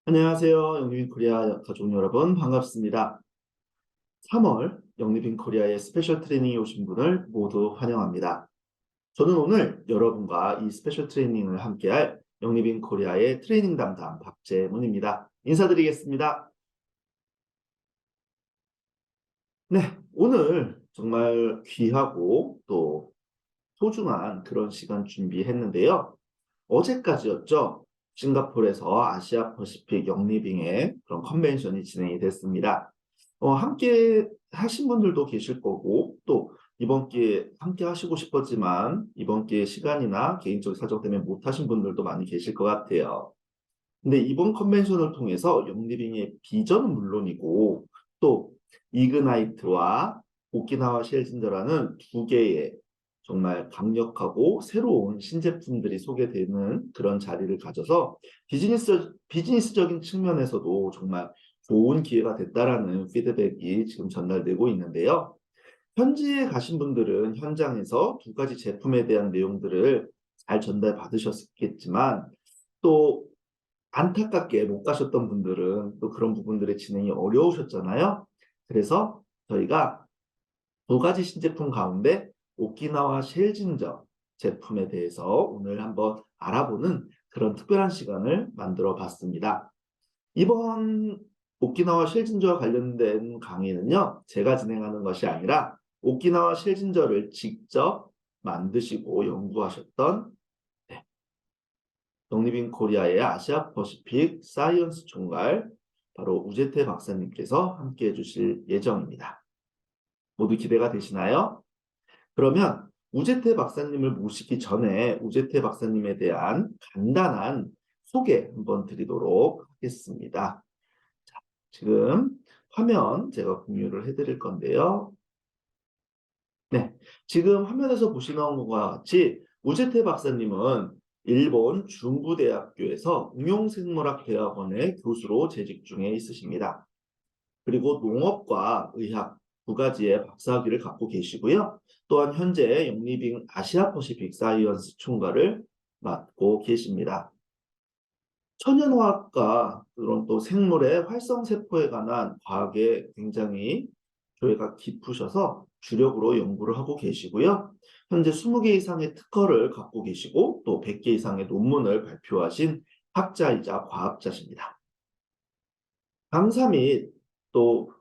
안녕하세요. 영리빈 코리아 가족 여러분 반갑습니다. 3월 영리빈 코리아의 스페셜 트레이닝에 오신 분을 모두 환영합니다. 저는 오늘 여러분과 이 스페셜 트레이닝을 함께할 영리빈 코리아의 트레이닝 담당 박재문입니다. 인사드리겠습니다. 네, 오늘 정말 귀하고 또 소중한 그런 시간 준비했는데요. 어제까지였죠. 싱가포르에서 아시아 퍼시픽 영리빙의 그런 컨벤션이 진행이 됐습니다. 함께 하신 분들도 계실 거고, 또 이번 기회에 함께 하시고 싶었지만, 이번 기회에 시간이나 개인적 사정 때문에 못 하신 분들도 많이 계실 것 같아요. 근데 이번 컨벤션을 통해서 영리빙의 비전은 물론이고, 또 이그나이트와 오키나와 쉘진더라는 두 개의 정말 강력하고 새로운 신제품들이 소개되는 그런 자리를 가져서 비즈니스적인 측면에서도 정말 좋은 기회가 됐다라는 피드백이 지금 전달되고 있는데요. 현지에 가신 분들은 현장에서 두 가지 제품에 대한 내용들을 잘 전달 받으셨겠지만 또 안타깝게 못 가셨던 분들은 또 그런 부분들의 진행이 어려우셨잖아요. 그래서 저희가 두 가지 신제품 가운데 오키나와 쉘진저 제품에 대해서 오늘 한번 알아보는 그런 특별한 시간을 만들어 봤습니다. 이번 오키나와 쉘진저와 관련된 강의는요, 제가 진행하는 것이 아니라 오키나와 쉘진저를 직접 만드시고 연구하셨던 영리빈 코리아의 아시아 퍼시픽 사이언스 총괄 바로 우재태 박사님께서 함께 해주실 예정입니다. 모두 기대가 되시나요? 그러면 우재태 박사님을 모시기 전에 우재태 박사님에 대한 간단한 소개 한번 드리도록 하겠습니다. 자, 지금 화면 제가 공유를 해드릴 건데요. 네, 지금 화면에서 보시는 것과 같이 우재태 박사님은 일본 중부대학교에서 응용생물학대학원의 교수로 재직 중에 있으십니다. 그리고 농업과 의학 두 가지의 박사학위를 갖고 계시고요. 또한 현재 영리빙 아시아 퍼시픽 사이언스 총괄을 맡고 계십니다. 천연화학과 그런 또 생물의 활성세포에 관한 과학에 굉장히 교회가 깊으셔서 주력으로 연구를 하고 계시고요. 현재 20개 이상의 특허를 갖고 계시고 또 100개 이상의 논문을 발표하신 학자이자 과학자십니다. 강사 및 또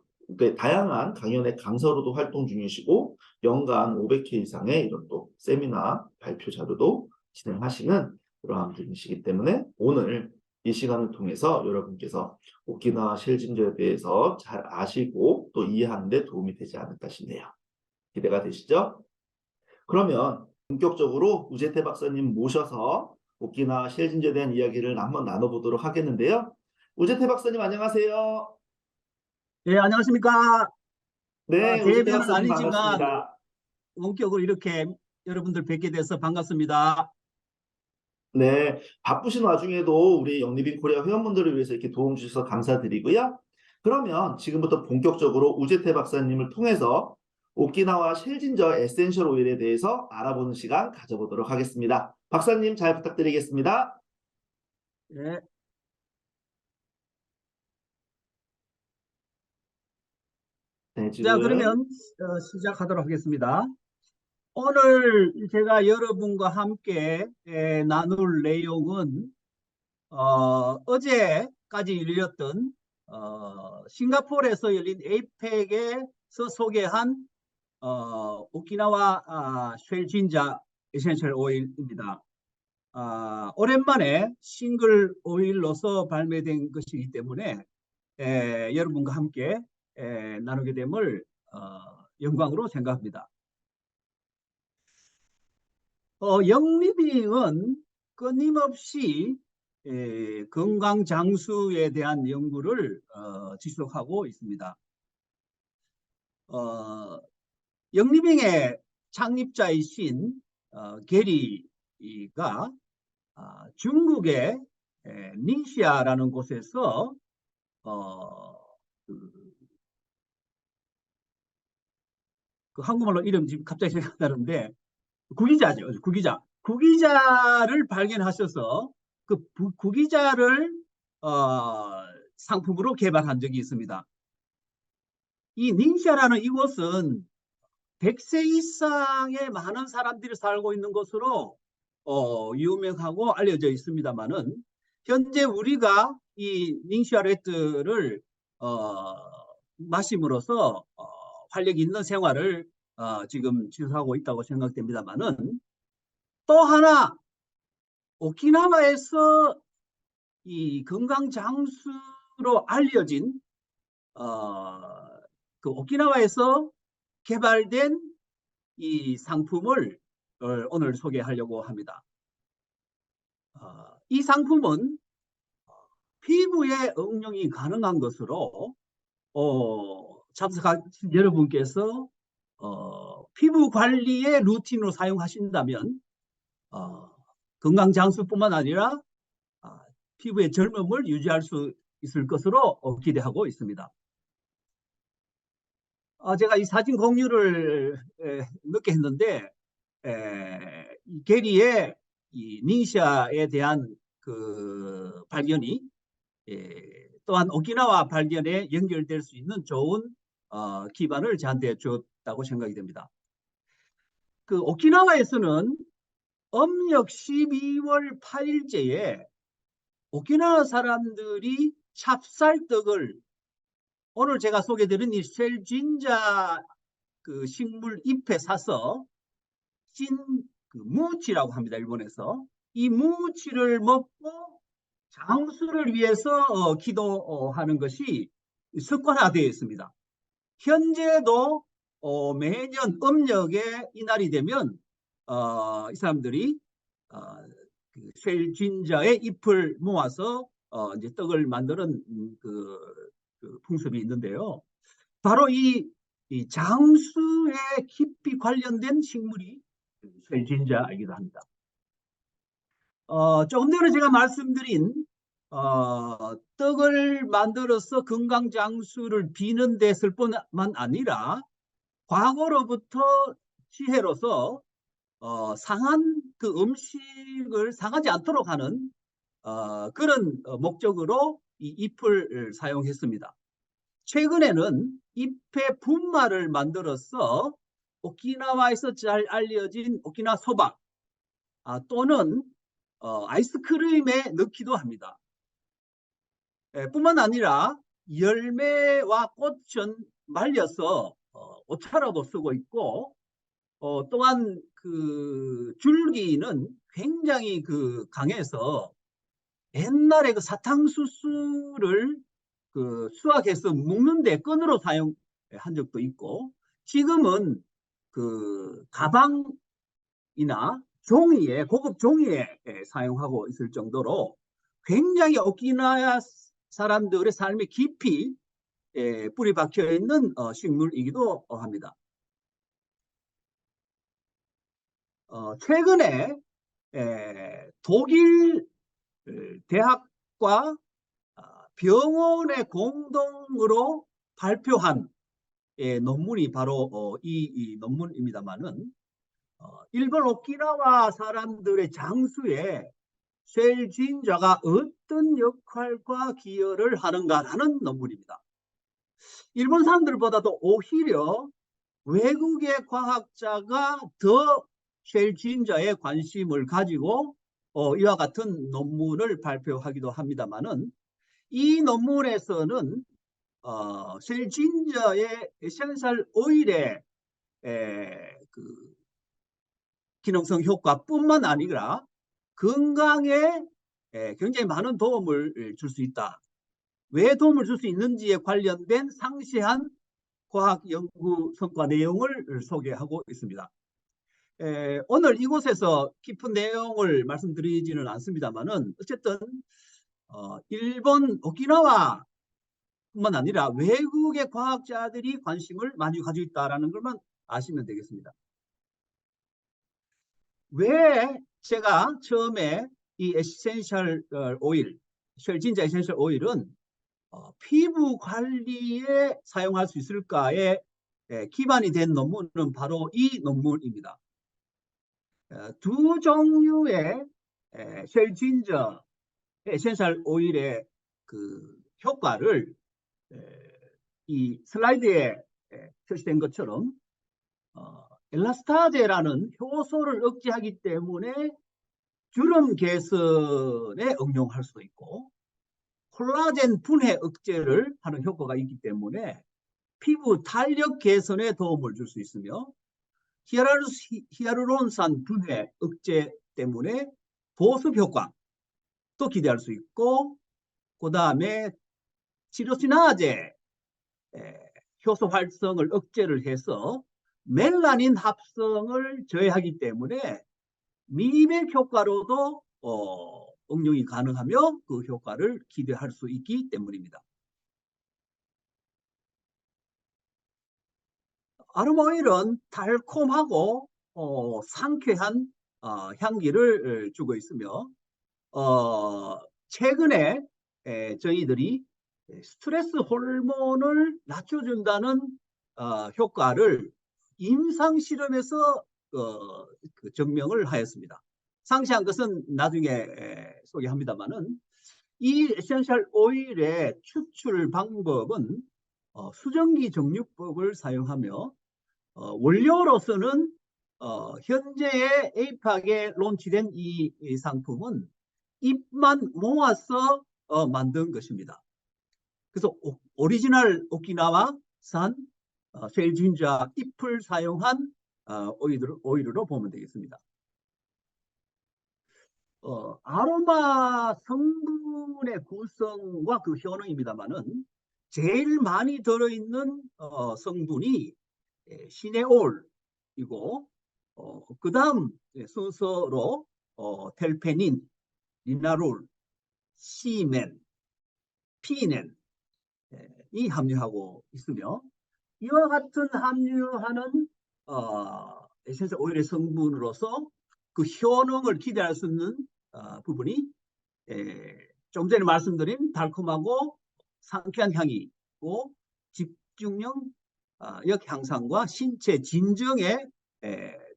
다양한 강연의 강사로도 활동 중이시고 연간 500회 이상의 이런 또 세미나 발표 자료도 진행하시는 그러한 분이시기 때문에 오늘 이 시간을 통해서 여러분께서 오키나와 쉘진저에 대해서 잘 아시고 또 이해하는 데 도움이 되지 않을까 싶네요. 기대가 되시죠? 그러면 본격적으로 우재태 박사님 모셔서 오키나와 쉘진저에 대한 이야기를 한번 나눠보도록 하겠는데요. 우재태 박사님 안녕하세요. 예, 안녕하십니까. 네, 우재태 대면은 박사님 아니지만 반갑습니다. 원격으로 이렇게 여러분들 뵙게 돼서 반갑습니다. 네, 바쁘신 와중에도 우리 영리빈 코리아 회원분들을 위해서 이렇게 도움 주셔서 감사드리고요. 그러면 지금부터 본격적으로 우재태 박사님을 통해서 오키나와 쉘진저 에센셜 오일에 대해서 알아보는 시간 가져보도록 하겠습니다. 박사님 잘 부탁드리겠습니다. 예. 네, 자, 지금 그러면 시작하도록 하겠습니다. 오늘 제가 여러분과 함께 나눌 내용은 어제까지 열렸던 싱가포르에서 열린 에이펙에서 소개한 오키나와 쉘진자 에센셜 오일입니다. 오랜만에 싱글 오일로서 발매된 것이기 때문에 여러분과 함께 나누게 됨을 영광으로 생각합니다. 영리빙은 끊임없이 건강 장수에 대한 연구를 지속하고 있습니다. 영리빙의 창립자이신 게리가 중국의 닝시아라는 곳에서 그 한국말로 이름 지금 갑자기 생각나는데 구기자죠. 구기자를 발견하셔서 그 구기자를 상품으로 개발한 적이 있습니다. 이 닝샤라는 이곳은 100세 이상의 많은 사람들이 살고 있는 곳으로 유명하고 알려져 있습니다만은 현재 우리가 이 닝샤레트를 마심으로써 활력 있는 생활을 지금 지속하고 있다고 생각됩니다만은 또 하나 오키나와에서 이 건강 장수로 알려진 그 오키나와에서 개발된 이 상품을 오늘 소개하려고 합니다. 이 상품은 피부에 응용이 가능한 것으로 참석하신 여러분께서 피부 관리의 루틴으로 사용하신다면 건강 장수뿐만 아니라 피부의 젊음을 유지할 수 있을 것으로 기대하고 있습니다. 제가 이 사진 공유를 늦게 했는데 이 게리의 이 닝샤에 대한 그 발견이 또한 오키나와 발견에 연결될 수 있는 좋은 기반을 저한테 줬다고 생각이 됩니다. 그 오키나와에서는 음력 12월 8일째에 오키나와 사람들이 찹쌀떡을 오늘 제가 소개드린 이 셀진자 그 식물 잎에 사서 찐 그 무치라고 합니다. 일본에서. 이 무치를 먹고 장수를 위해서 기도하는 것이 습관화되어 있습니다. 현재도 매년 음력에 이날이 되면 이 사람들이 그 셀진자의 잎을 모아서 이제 떡을 만드는 그 풍습이 있는데요. 바로 이 장수에 깊이 관련된 식물이 셀진자이기도 합니다. 조금 전에 제가 말씀드린 떡을 만들어서 건강 장수를 비는 데 쓸 뿐만 아니라 과거로부터 지혜로서 상한 그 음식을 상하지 않도록 하는 그런 목적으로 이 잎을 사용했습니다. 최근에는 잎의 분말을 만들어서 오키나와에서 잘 알려진 오키나와 소박 또는 아이스크림에 넣기도 합니다. 뿐만 아니라 열매와 꽃은 말려서 옷차라도 쓰고 있고 또한 그 줄기는 굉장히 그 강해서 옛날에 그 사탕수수를 그 수확해서 먹는데 끈으로 사용한 적도 있고 지금은 그 가방이나 종이에 고급 종이에 사용하고 있을 정도로 굉장히 오키나와 사람들의 삶에 깊이 뿌리 박혀 있는 식물이기도 합니다. 최근에 독일 대학과 병원의 공동으로 발표한 논문이 바로 이 논문입니다만은 일본 오키나와 사람들의 장수에 셀진자가 어떤 역할과 기여를 하는가라는 논문입니다. 일본 사람들보다도 오히려 외국의 과학자가 더 셀진자에 관심을 가지고 이와 같은 논문을 발표하기도 합니다만은 이 논문에서는 셀진자의 에센셜 오일의 그 기능성 효과뿐만 아니라 건강에 굉장히 많은 도움을 줄 수 있다. 왜 도움을 줄 수 있는지에 관련된 상세한 과학 연구 성과 내용을 소개하고 있습니다. 오늘 이곳에서 깊은 내용을 말씀드리지는 않습니다만은 어쨌든 일본 오키나와 뿐만 아니라 외국의 과학자들이 관심을 많이 가지고 있다는 것만 아시면 되겠습니다. 왜 제가 처음에 이 에센셜 오일, 셀진자 에센셜 오일은 피부 관리에 사용할 수 있을까에 기반이 된 논문은 바로 이 논문입니다. 두 종류의 셀진자 에센셜 오일의 그 효과를 이 슬라이드에 표시된 것처럼 엘라스타제라는 효소를 억제하기 때문에 주름 개선에 응용할 수 있고, 콜라겐 분해 억제를 하는 효과가 있기 때문에 피부 탄력 개선에 도움을 줄 수 있으며, 히아루론산 분해 억제 때문에 보습 효과도 기대할 수 있고, 그 다음에 치로시나제 효소 활성을 억제를 해서 멜라닌 합성을 저해하기 때문에 미백 효과로도 응용이 가능하며 그 효과를 기대할 수 있기 때문입니다. 아로마 오일은 달콤하고 상쾌한 향기를 주고 있으며, 최근에 저희들이 스트레스 호르몬을 낮춰준다는 효과를 임상 실험에서 그 증명을 하였습니다. 상세한 것은 나중에 소개합니다만은, 이 에센셜 오일의 추출 방법은 수증기 정류법을 사용하며, 원료로서는 현재의 에이팍에 론치된 이 상품은 잎만 모아서 만든 것입니다. 그래서 오리지널 오키나와산 셀진자 잎을 사용한 오일로 보면 되겠습니다. 아로마 성분의 구성과 그 효능입니다만은, 제일 많이 들어있는 성분이 시네올이고, 그 다음 순서로 텔페닌, 리나롤, 시멘, 피넨이 함유하고 있으며, 이와 같은 함유하는 에센셜 오일의 성분으로서 그 효능을 기대할 수 있는 부분이 좀 전에 말씀드린 달콤하고 상쾌한 향이 있고, 집중력 향상과 신체 진정에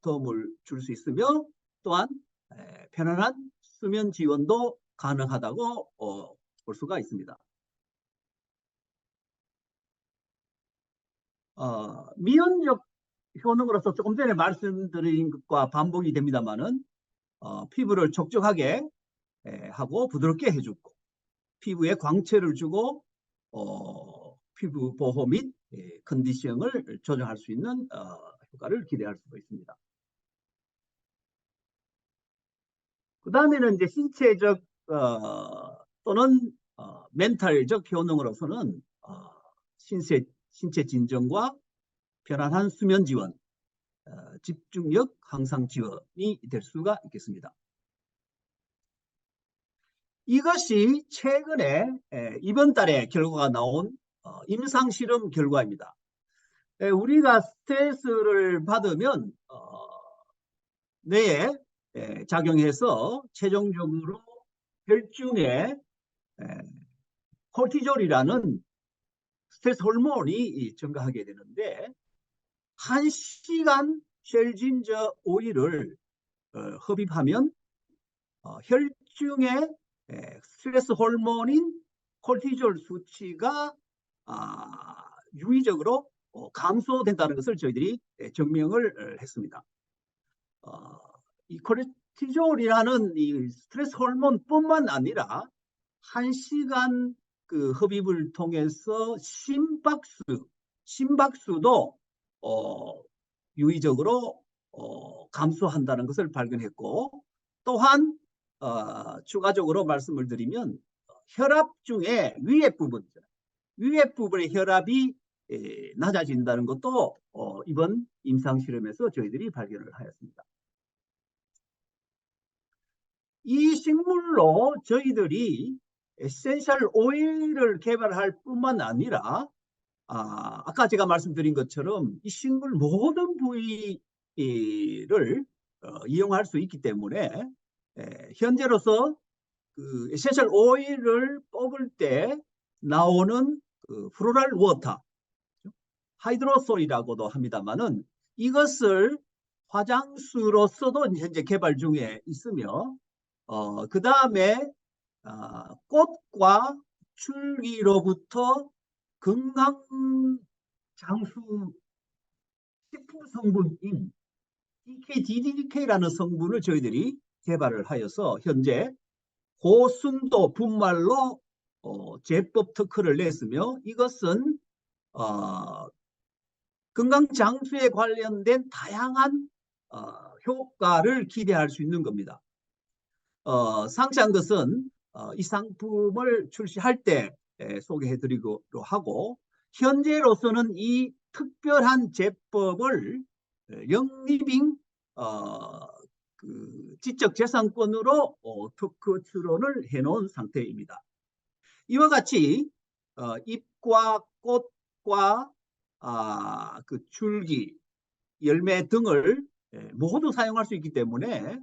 도움을 줄 수 있으며, 또한 편안한 수면 지원도 가능하다고 볼 수가 있습니다. 미온적 효능으로서 조금 전에 말씀드린 것과 반복이 됩니다만은, 피부를 촉촉하게 하고 부드럽게 해주고, 피부에 광채를 주고 피부 보호 및 컨디션을 조정할 수 있는 효과를 기대할 수가 있습니다. 그 다음에는 이제 신체적 또는 멘탈적 효능으로서는 신체 진정과 편안한 수면 지원, 집중력 향상 지원이 될 수가 있겠습니다. 이것이 최근에 이번 달에 결과가 나온 임상 실험 결과입니다. 우리가 스트레스를 받으면 뇌에 작용해서 최종적으로 혈중에 코르티졸이라는 스트레스 호르몬이 증가하게 되는데, 1시간 쉘진저 오일을 흡입하면 혈중의 스트레스 호르몬인 코르티졸 수치가 유의적으로 감소된다는 것을 저희들이 증명을 했습니다. 이 코르티졸이라는 이 스트레스 호르몬뿐만 아니라 1시간 그 흡입을 통해서 심박수도 유의적으로 감소한다는 것을 발견했고, 또한 추가적으로 말씀을 드리면 혈압 중에 위에 부분의 혈압이 낮아진다는 것도 이번 임상 실험에서 저희들이 발견을 하였습니다. 이 식물로 저희들이 에센셜 오일을 개발할 뿐만 아니라, 아까 제가 말씀드린 것처럼 이 식물 모든 부위를 이용할 수 있기 때문에, 현재로서 그 에센셜 오일을 뽑을 때 나오는 그 플로랄 워터, 하이드로솔이라고도 합니다만은, 이것을 화장수로서도 현재 개발 중에 있으며, 그 다음에 꽃과 줄기로부터 건강 장수 식품 성분인 DKDDK라는 성분을 저희들이 개발을 하여서 현재 고순도 분말로 제법 특허를 냈으며, 이것은 건강 장수에 관련된 다양한 효과를 기대할 수 있는 겁니다. 상세한 것은 이 상품을 출시할 때 소개해드리기로 하고, 현재로서는 이 특별한 제법을 영리빙 그 지적재산권으로 특허 출원을 해놓은 상태입니다. 이와 같이 잎과 꽃과 그 줄기, 열매 등을 모두 사용할 수 있기 때문에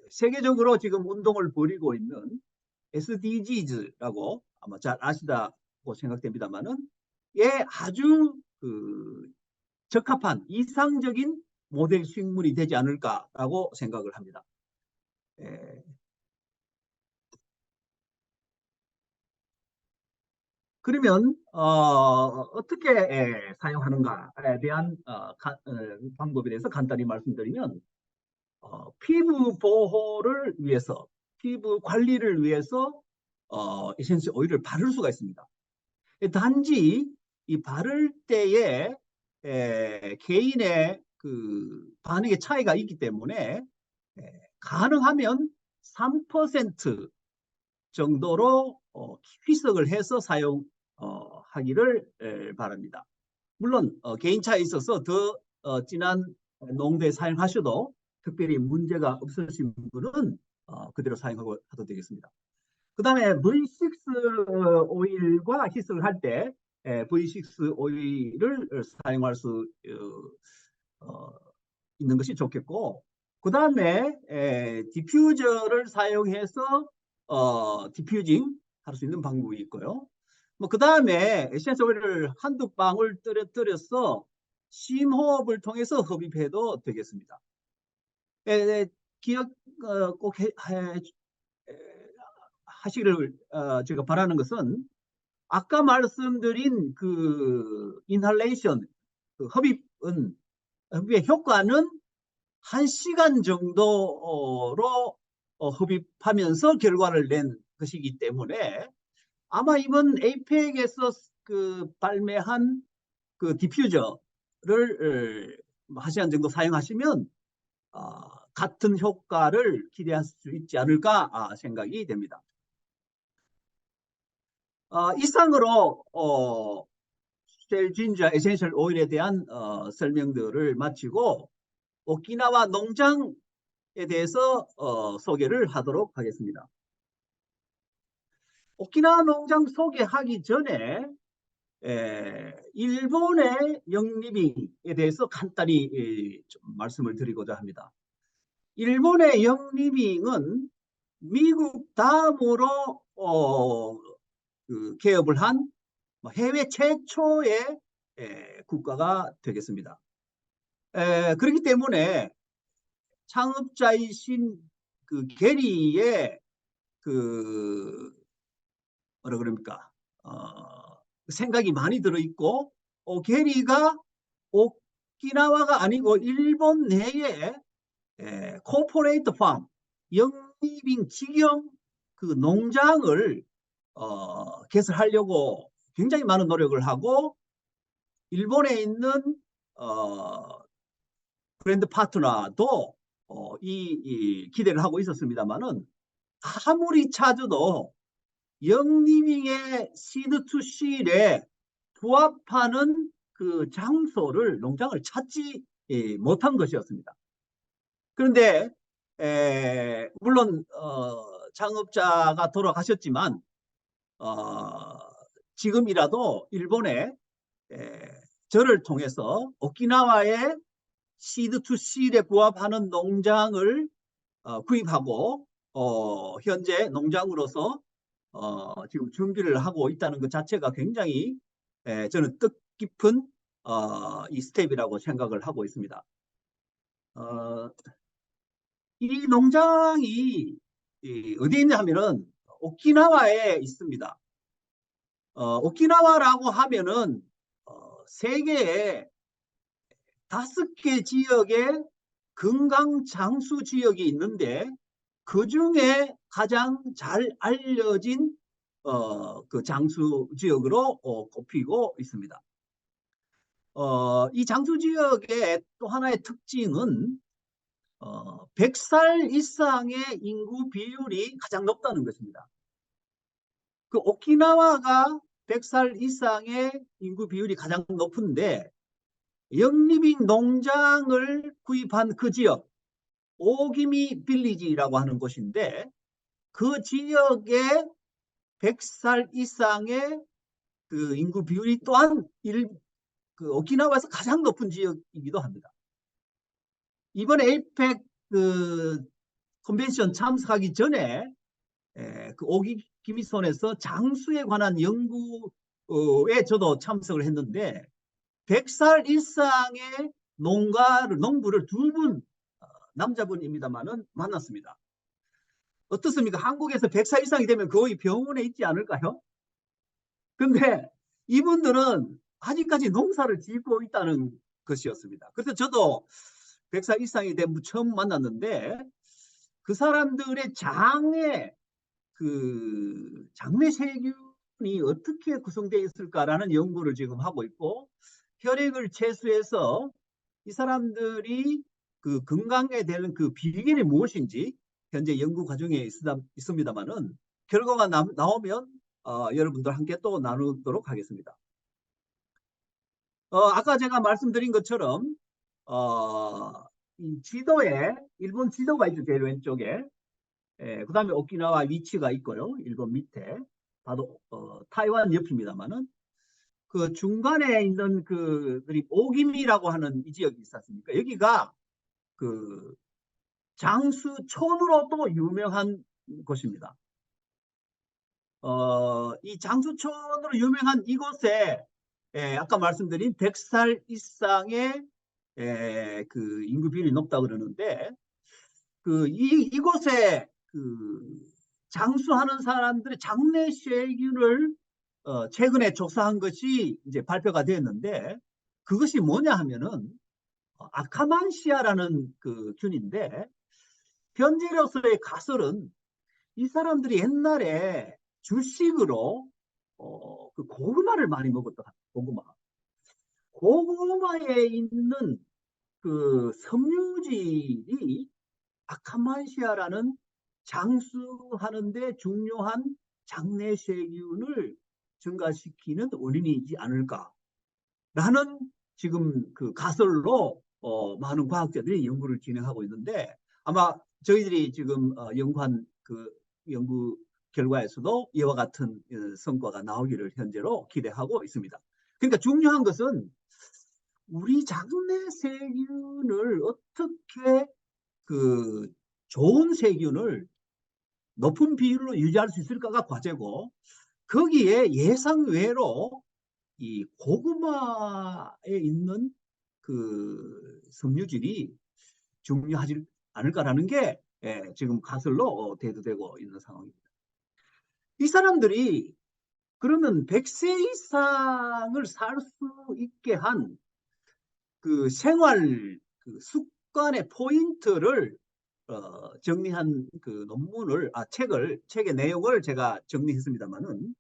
세계적으로 지금 운동을 벌이고 있는 SDGs라고 아마 잘 아시다고 생각됩니다만은, 아주 그 적합한 이상적인 모델 식물이 되지 않을까라고 생각을 합니다. 그러면 어떻게 사용하는가에 대한 방법에 대해서 간단히 말씀드리면, 피부 보호를 위해서, 피부 관리를 위해서 에센셜 오일을 바를 수가 있습니다. 단지 이 바를 때에 개인의 그 반응의 차이가 있기 때문에 가능하면 3% 정도로 희석을 해서 사용하기를 바랍니다. 물론 개인 차에 있어서 더 진한 농도에 사용하셔도 특별히 문제가 없으신 분은 그대로 사용하고 하도 되겠습니다. 그 다음에 V6 오일과 희석을 할 때 V6 오일을 사용할 수 있는 것이 좋겠고, 그 다음에 디퓨저를 사용해서 디퓨징 할 수 있는 방법이 있고요. 그 다음에 에센셜 오일을 한두 방울 떨어뜨려서 심호흡을 통해서 흡입해도 되겠습니다. 기억 꼭 하시기를 제가 바라는 것은, 아까 말씀드린 그 인할레이션, 그 흡입의 효과는 1시간 정도로 흡입하면서 결과를 낸 것이기 때문에, 아마 이번 에이펙에서 그 발매한 그 디퓨저를 1시간 정도 사용하시면 같은 효과를 기대할 수 있지 않을까 생각이 됩니다. 이상으로 셀진자 에센셜 오일에 대한 설명들을 마치고 오키나와 농장에 대해서 소개를 하도록 하겠습니다. 오키나와 농장 소개하기 전에 일본의 영리빙에 대해서 간단히 좀 말씀을 드리고자 합니다. 일본의 영리빙은 미국 다음으로 그 개업을 한 해외 최초의 국가가 되겠습니다. 그렇기 때문에 창업자이신 그 게리의 그 뭐라 그럽니까 생각이 많이 들어있고, 게리가 오키나와가 아니고 일본 내에 코퍼레이트 팜, 영리빙 직영 그 농장을 개설하려고 굉장히 많은 노력을 하고, 일본에 있는 브랜드 파트너도 이 기대를 하고 있었습니다만은, 아무리 찾아도 영리빙의 시드 투 실에 부합하는 그 장소를, 농장을 찾지 못한 것이었습니다. 그런데 물론 창업자가 돌아가셨지만 지금이라도 일본에 저를 통해서 오키나와의 시드 투 실에 부합하는 농장을 구입하고 현재 농장으로서 지금 준비를 하고 있다는 것 자체가 굉장히 저는 뜻깊은 이 스텝이라고 생각을 하고 있습니다. 이 농장이 어디에 있냐 하면은 오키나와에 있습니다. 오키나와라고 하면은 세계에 5개 지역의 금강 장수 지역이 있는데 그 중에 가장 잘 알려진 그 장수 지역으로 꼽히고 있습니다. 이 장수 지역의 또 하나의 특징은 100살 이상의 인구 비율이 가장 높다는 것입니다. 그 오키나와가 100살 이상의 인구 비율이 가장 높은데 영리빙 농장을 구입한 그 지역, 오기미 빌리지라고 하는 곳인데 그 지역의 100살 이상의 그 인구 비율이 또한 그 오키나와에서 가장 높은 지역이기도 합니다. 이번에 에이펙 그 컨벤션 참석하기 전에 그 오기미손에서 장수에 관한 연구에 저도 참석을 했는데 100살 이상의 농부를 2분 남자분입니다만은 만났습니다. 어떻습니까? 한국에서 100살 이상이 되면 거의 병원에 있지 않을까요? 근데 이분들은 아직까지 농사를 짓고 있다는 것이었습니다. 그래서 저도 100살 이상이 된 분 처음 만났는데 그 사람들의 장내 세균이 어떻게 구성되어 있을까라는 연구를 지금 하고 있고 혈액을 채수해서 이 사람들이 그 건강에 되는 그 비결이 무엇인지 현재 연구 과정에 있습니다만은 결과가 나오면 여러분들 함께 또 나누도록 하겠습니다. 아까 제가 말씀드린 것처럼 이 지도에 일본 지도가 있죠. 제일 왼쪽에. 그 다음에 오키나와 위치가 있고요. 일본 밑에. 바로 타이완 옆입니다만은 그 중간에 있는 그들이 오기미라고 하는 이 지역이 있지 않습니까? 여기가 그 장수촌으로 또 유명한 곳입니다. 이 장수촌으로 유명한 이곳에 아까 말씀드린 100살 이상의 그 인구 비율이 높다고 그러는데 이곳에 그 장수하는 사람들의 장내 세균을 최근에 조사한 것이 이제 발표가 되었는데 그것이 뭐냐 하면은 아카만시아라는 그 균인데 현재로서의 가설은 이 사람들이 옛날에 주식으로 그 고구마를 많이 먹었다. 고구마에 있는 그 섬유질이 아카만시아라는 장수하는데 중요한 장내세균을 증가시키는 원인이지 않을까라는 지금 그 가설로 많은 과학자들이 연구를 진행하고 있는데 아마 저희들이 지금 연구한 그 연구 결과에서도 이와 같은 성과가 나오기를 현재로 기대하고 있습니다. 그러니까 중요한 것은 우리 장내 세균을 어떻게 그 좋은 세균을 높은 비율로 유지할 수 있을까가 과제고 거기에 예상외로 이 고구마에 있는 그 섬유질이 중요하지 않을까라는 게 지금 가설로 대두되고 있는 상황입니다. 이 사람들이 그러면 100세 이상을 살 수 있게 한 그 생활 그 습관의 포인트를 정리한 그 책의 내용을 제가 정리했습니다만은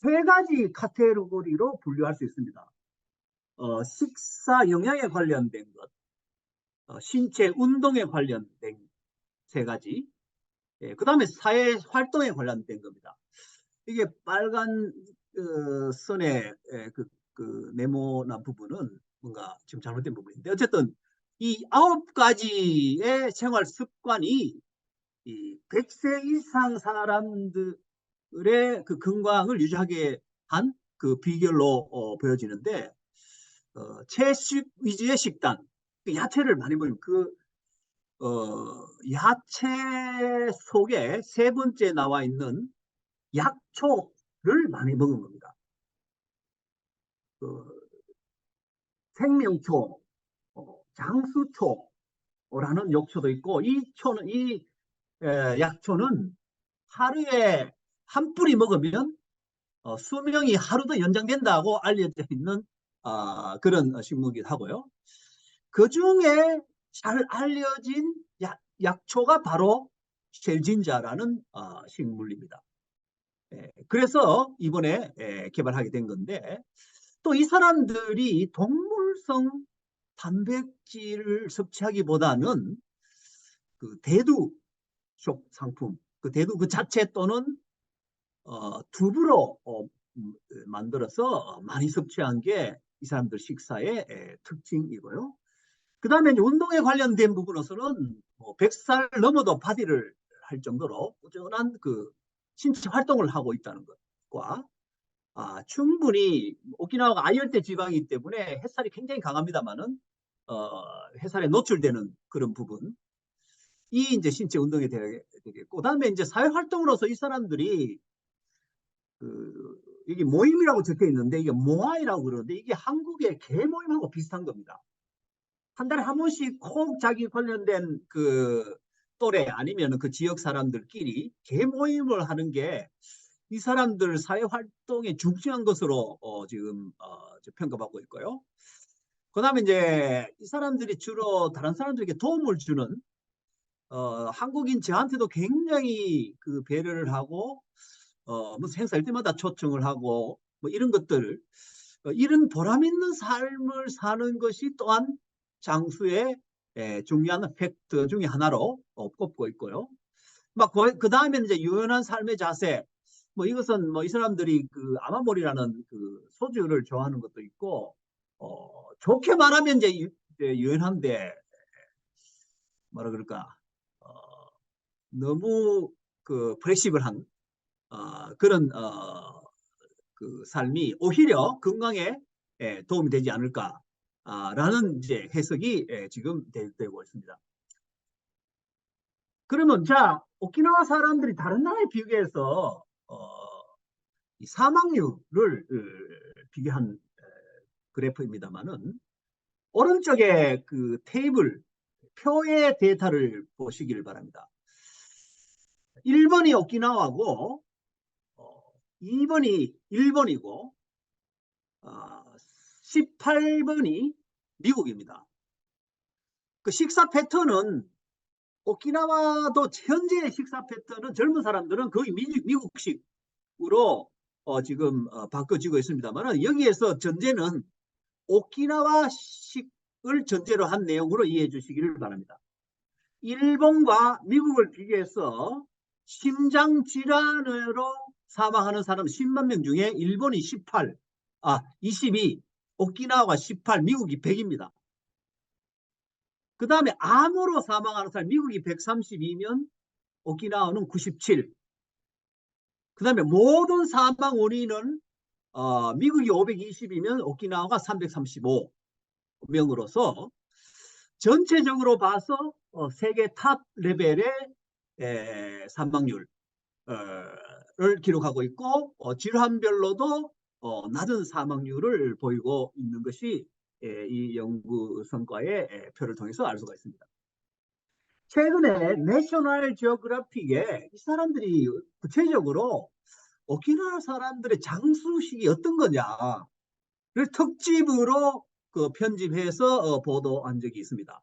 3가지 카테고리로 분류할 수 있습니다. 식사 영양에 관련된 것, 신체 운동에 관련된 3가지, 그 다음에 사회 활동에 관련된 겁니다. 이게 빨간 선에 그 네모난 부분은 뭔가 지금 잘못된 부분인데 어쨌든 이 9가지의 생활 습관이 이 100세 이상 사람들의 그 건강을 유지하게 한 그 비결로 보여지는데 채식 위주의 식단, 야채를 많이 먹으면 야채 속에 3번째 나와 있는 약초를 많이 먹은 겁니다. 생명초, 장수초라는 약초도 있고 이 약초는 하루에 한 뿌리 먹으면 수명이 하루 더 연장된다고 알려져 있는 그런 식물이기도 하고요. 그 중에 잘 알려진 약초가 바로 셀진자라는 식물입니다. 그래서 이번에 개발하게 된 건데, 또 이 사람들이 동물성 단백질을 섭취하기보다는 그 대두족 상품, 그 대두 그 자체 또는 두부로 만들어서 많이 섭취한 게 이 사람들 식사의 특징이고요. 그 다음에 운동에 관련된 부분에서는 뭐 100살 넘어도 바디를 할 정도로 꾸준한 그 신체 활동을 하고 있다는 것과 충분히 오키나와가 아열대 지방이기 때문에 햇살이 굉장히 강합니다만은 햇살에 노출되는 그런 부분 이 이제 신체 운동이 되겠고, 그다음에 이제 사회 활동으로서 이 사람들이 이게 모임이라고 적혀 있는데 이게 모아이라고 그러는데 이게 한국의 개 모임하고 비슷한 겁니다. 한 달에 한 번씩 꼭 자기 관련된 그 또래 아니면 그 지역 사람들끼리 개 모임을 하는 게 이 사람들 사회 활동에 중요한 것으로 지금 평가받고 있고요. 그다음에 이제 이 사람들이 주로 다른 사람들에게 도움을 주는 한국인 저한테도 굉장히 그 배려를 하고 무슨 행사일 때마다 초청을 하고 뭐 이런 것들 이런 보람 있는 삶을 사는 것이 또한 장수의 중요한 팩트 중에 하나로 꼽고 있고요. 막 그 다음에 이제 유연한 삶의 자세. 뭐 이것은 뭐 이 사람들이 그 아마모리라는 그 소주를 좋아하는 것도 있고, 좋게 말하면 이제 유연한데 뭐라 그럴까, 어, 너무 그 프레시블한 그런 그 삶이 오히려 건강에 도움이 되지 않을까라는 이제 해석이 지금 되고 있습니다. 그러면 자, 오키나와 사람들이 다른 나라에 비교해서 이 사망률을 비교한 그래프입니다만은 오른쪽에 그 테이블 표의 데이터를 보시기를 바랍니다. 1번이 오키나와고 2번이 일본이고 18번이 미국입니다. 그 식사 패턴은 오키나와도 현재의 식사 패턴은 젊은 사람들은 거의 미국식으로 지금 바꿔지고 있습니다만 여기에서 전제는 오키나와식을 전제로 한 내용으로 이해해 주시기를 바랍니다. 일본과 미국을 비교해서 심장질환으로 사망하는 사람 10만 명 중에 일본이 22, 오키나와가 18, 미국이 100입니다. 그 다음에 암으로 사망하는 사람 미국이 132면 오키나와는 97. 그 다음에 모든 사망 원인은 미국이 520이면 오키나와가 335명으로서 전체적으로 봐서 세계 탑 레벨의 사망률을 기록하고 있고 질환별로도 낮은 사망률을 보이고 있는 것이 이 연구 성과의 표를 통해서 알 수가 있습니다. 최근에 내셔널 지오그래픽에 이 사람들이 구체적으로 오키나와 사람들의 장수식이 어떤 거냐를 특집으로 그 편집해서 보도한 적이 있습니다.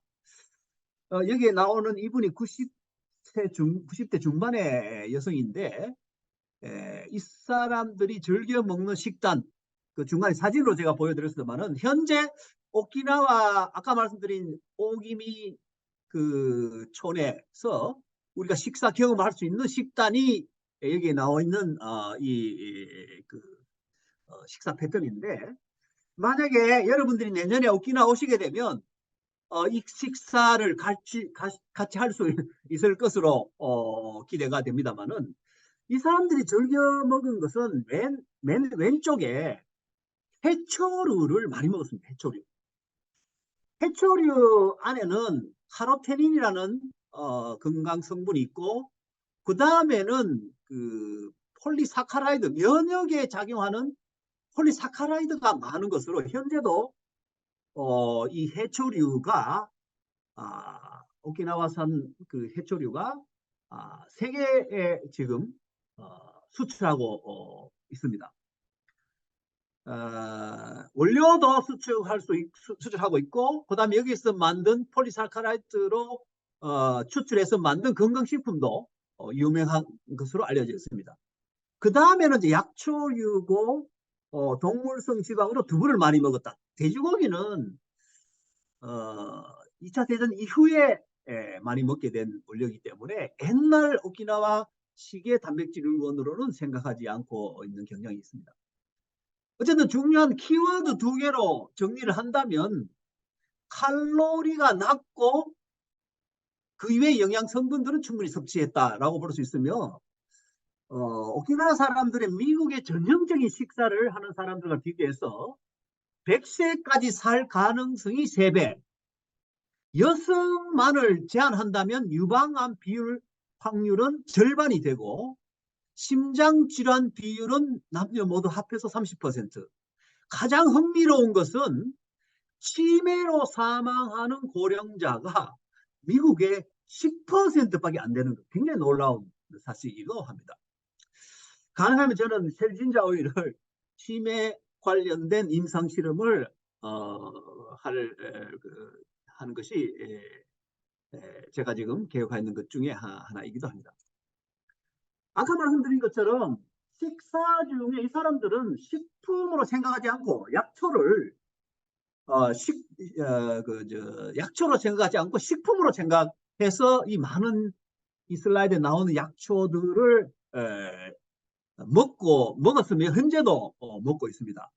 여기에 나오는 이분이 90대 중반의 여성인데 이 사람들이 즐겨 먹는 식단 그 중간에 사진으로 제가 보여드렸습니다만은 현재 오키나와 아까 말씀드린 오기미 그 촌에서 우리가 식사 경험할 수 있는 식단이 여기에 나와 있는 그 식사 패턴인데 만약에 여러분들이 내년에 오키나와 오시게 되면 이 식사를 같이 할 수 있을 것으로 기대가 됩니다만은 이 사람들이 즐겨 먹은 것은 맨 왼쪽에 해초류를 많이 먹었습니다. 해초류. 해초류 안에는 카로테닌이라는 건강 성분이 있고 그 다음에는 그 폴리사카라이드 면역에 작용하는 폴리사카라이드가 많은 것으로 현재도 이 해초류가 오키나와산 그 해초류가 세계에 지금 수출하고 있습니다. 원료도 수출하고 있고, 그다음에 여기서 만든 폴리사카라이드로 추출해서 만든 건강식품도 유명한 것으로 알려져 있습니다. 그 다음에는 이제 약초류고 동물성 지방으로 두부를 많이 먹었다. 돼지고기는 2차 대전 이후에 많이 먹게 된 원료이기 때문에 옛날 오키나와 식의 단백질원으로는 생각하지 않고 있는 경향이 있습니다. 어쨌든 중요한 키워드 2개로 정리를 한다면 칼로리가 낮고 그 이외의 영양 성분들은 충분히 섭취했다라고 볼 수 있으며, 오키나와 사람들의 미국의 전형적인 식사를 하는 사람들과 비교해서 100세까지 살 가능성이 3배, 여성만을 제한한다면 유방암 비율 확률은 절반이 되고, 심장질환 비율은 남녀 모두 합해서 30%. 가장 흥미로운 것은 치매로 사망하는 고령자가 미국의 10%밖에 안 되는 것. 굉장히 놀라운 사실이기도 합니다. 가능하면 저는 셀진자 오일을 치매 관련된 임상 실험을 하는 것이 제가 지금 계획하고 있는 것 중에 하나이기도 합니다. 아까 말씀드린 것처럼 식사 중에 이 사람들은 식품으로 생각하지 않고 약초를 약초로 생각하지 않고 식품으로 생각해서 이 많은 이 슬라이드에 나오는 약초들을 먹었으며 현재도 먹고 있습니다.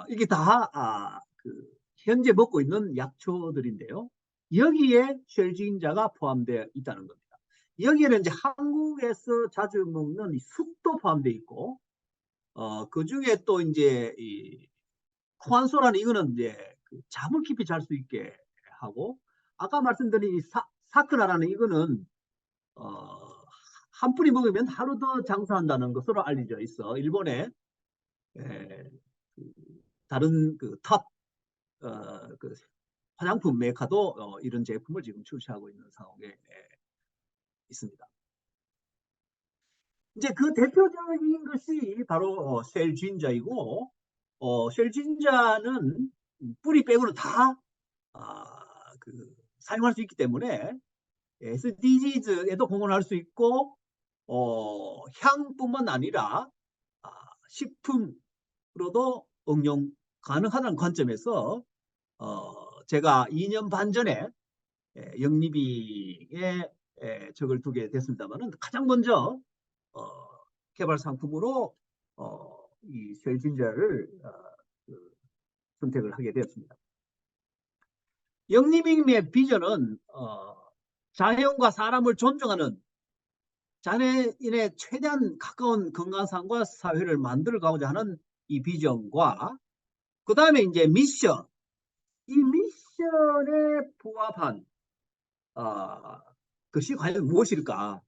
이게 다 현재 먹고 있는 약초들인데요. 여기에 쉘지인자가 포함되어 있다는 겁니다. 여기에는 이제 한국에서 자주 먹는 쑥도 포함되어 있고, 그 중에 또 이제 이 코안소라는 이거는 이제 잠을 깊이 잘 수 있게 하고, 아까 말씀드린 이 사크나라는 이거는 한 뿌리 먹으면 하루 더 장사한다는 것으로 알려져 있어. 일본의 다른 탑 화장품 메이커도 이런 제품을 지금 출시하고 있는 상황에 있습니다. 이제 그 대표적인 것이 바로 셀진자이고, 셀진자는 뿌리 빼고는 다 사용할 수 있기 때문에 SDGs에도 공헌할 수 있고, 향뿐만 아니라 식품으로도 응용 가능하다는 관점에서 제가 2년 반 전에 영리빙에 적을 두게 됐습니다만은 가장 먼저 개발 상품으로 이 셀진자를 선택을 하게 되었습니다. 영리빙의 비전은 자연과 사람을 존중하는 자연인의 최대한 가까운 건강상과 사회를 만들어가고자 하는 이 비전과, 그 다음에 이제 미션, 이 미션에 부합한 것이 과연 무엇일까의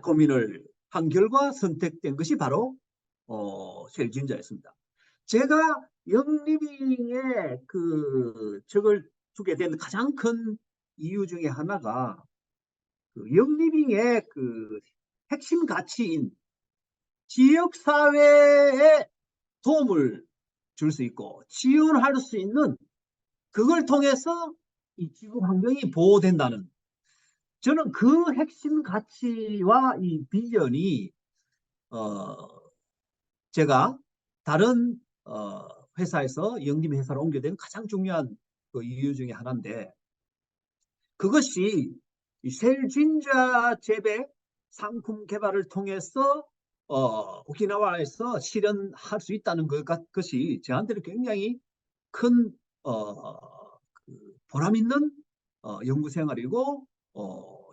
고민을 한 결과 선택된 것이 바로 셀진자였습니다. 제가 영리빙에 적을 두게 된 가장 큰 이유 중에 하나가 영리빙의 핵심 가치인 지역사회에 도움을 줄 수 있고 지원할 수 있는, 그걸 통해서 이 지구 환경이 보호된다는, 저는 그 핵심 가치와 이 비전이 제가 다른 회사에서 영림 회사로 옮게 된 가장 중요한 이유 중에 하나인데, 그것이 셀진자 재배 상품 개발을 통해서 오키나와에서 실현할 수 있다는 것이 저한테는 굉장히 큰 보람 있는 연구 생활이고,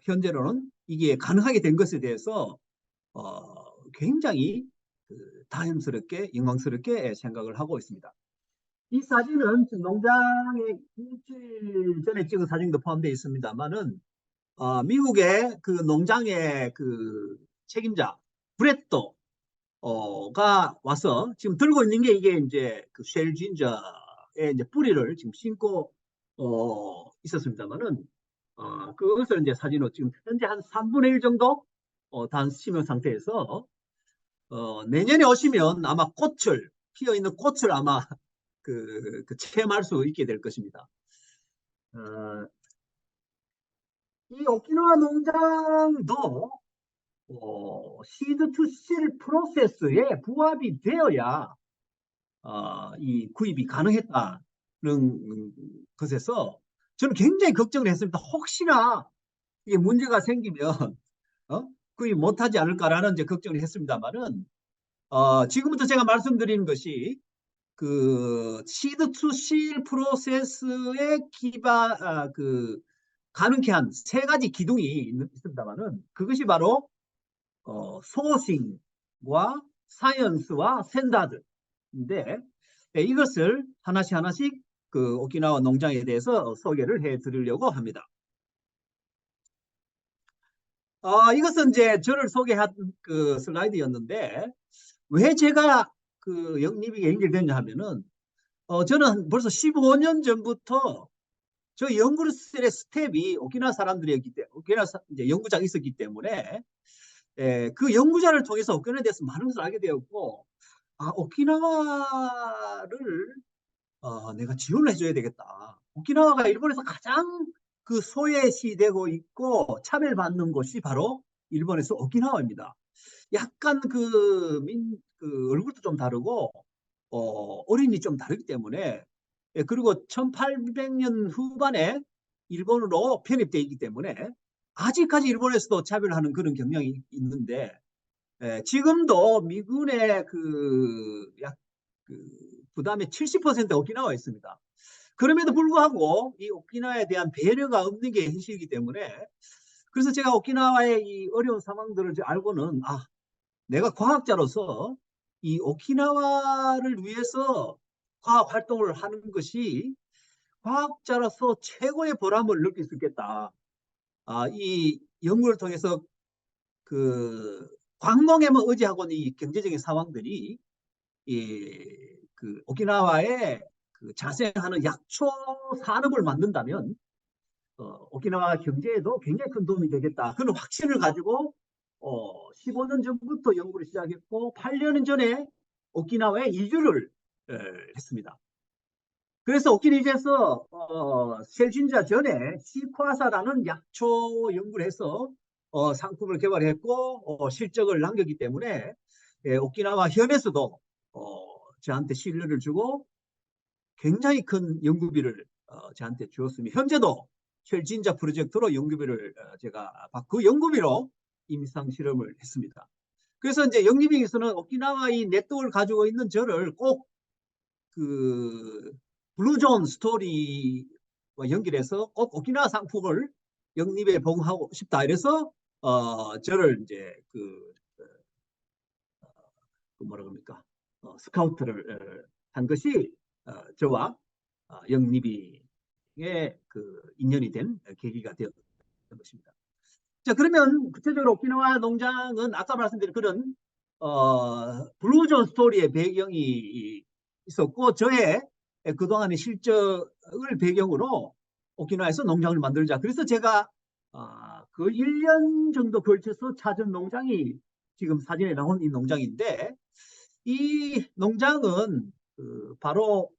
현재로는 이게 가능하게 된 것에 대해서 굉장히 다행스럽게 영광스럽게 생각을 하고 있습니다. 이 사진은 농장에 일주일 전에 찍은 사진도 포함되어 있습니다만은 미국의 농장의 책임자 브레또가 와서 지금 들고 있는 게 이게 이제 쉘진저의 이제 뿌리를 지금 심고 있었습니다만은, 그것을 이제 사진으로 지금 현재 한 3분의 1 정도 단 심은 상태에서 내년에 오시면 아마 꽃을 피어 있는 꽃을 아마 그 체험할 수 있게 될 것입니다. 어, 이 오키나와 농장도 시드 투 실 프로세스에 부합이 되어야 이 구입이 가능했다는 것에서 저는 굉장히 걱정을 했습니다. 혹시나 이게 문제가 생기면 구입 못하지 않을까라는 이제 걱정을 했습니다만은 지금부터 제가 말씀드리는 것이 그 시드 투 실 프로세스에 가능케 한 세 가지 기둥이 있습니다만은 그것이 바로 소싱과 사이언스와 스탠다드인데 이것을 하나씩 하나씩 그 오키나와 농장에 대해서 소개를 해드리려고 합니다. 이것은 이제 저를 소개한 그 슬라이드였는데 왜 제가 그 영리비에 연결됐냐 하면은 저는 벌써 15년 전부터 저 연구실의 스텝이 오키나와 사람들이었기 때문에 오키나와 이제 연구장이 있었기 때문에 그 연구자를 통해서 오키나와에 대해서 많은 것을 알게 되었고 오키나와를 내가 지원을 해줘야 되겠다. 오키나와가 일본에서 가장 그 소외시되고 있고 차별받는 곳이 바로 일본에서 오키나와입니다. 약간 그 얼굴도 좀 다르고 어린이 좀 다르기 때문에 그리고 1800년 후반에 일본으로 편입되어 있기 때문에 아직까지 일본에서도 차별하는 그런 경향이 있는데 지금도 미군의 그 부담의 70% 오키나와에 있습니다. 그럼에도 불구하고 이 오키나와에 대한 배려가 없는 게 현실이기 때문에 그래서 제가 오키나와의 이 어려운 상황들을 알고는 내가 과학자로서 이 오키나와를 위해서 과학 활동을 하는 것이 과학자로서 최고의 보람을 느낄 수 있겠다. 이 연구를 통해서 그 광농에만 의지하고 있는 이 경제적인 상황들이 그 오키나와에 그 자생하는 약초 산업을 만든다면 오키나와 경제에도 굉장히 큰 도움이 되겠다. 그런 확신을 가지고 15년 전부터 연구를 시작했고 8년 전에 오키나와에 이주를 했습니다. 그래서 오키나와에서 셀진자 전에 시ኳ사라는 약초 연구를 해서 상품을 개발했고 실적을 남겼기 때문에 오키나와 현에서도 저한테 신뢰를 주고 굉장히 큰 연구비를 저한테 주었으며 현재도 셀진자 프로젝트로 연구비를 제가 받고 그 연구비로 임상 실험을 했습니다. 그래서 이제 영리빙에서는 오키나와 이 네트워크를 가지고 있는 저를 꼭 그 블루존 스토리와 연결해서 꼭 오키나와 상품을 영립에 보급하고 싶다. 이래서 저를 이제 뭐라 그럽니까 스카우트를 한 것이 저와 영립이의 그 인연이 된 계기가 되었던 것입니다. 자, 그러면 구체적으로 오키나와 농장은 아까 말씀드린 그런 블루존 스토리의 배경이 있었고 저의 그동안의 실적을 배경으로 오키나와에서 농장을 만들자. 그래서 제가 그 1년 정도 걸쳐서 찾은 농장이 지금 사진에 나온 이 농장인데 이 농장은 바로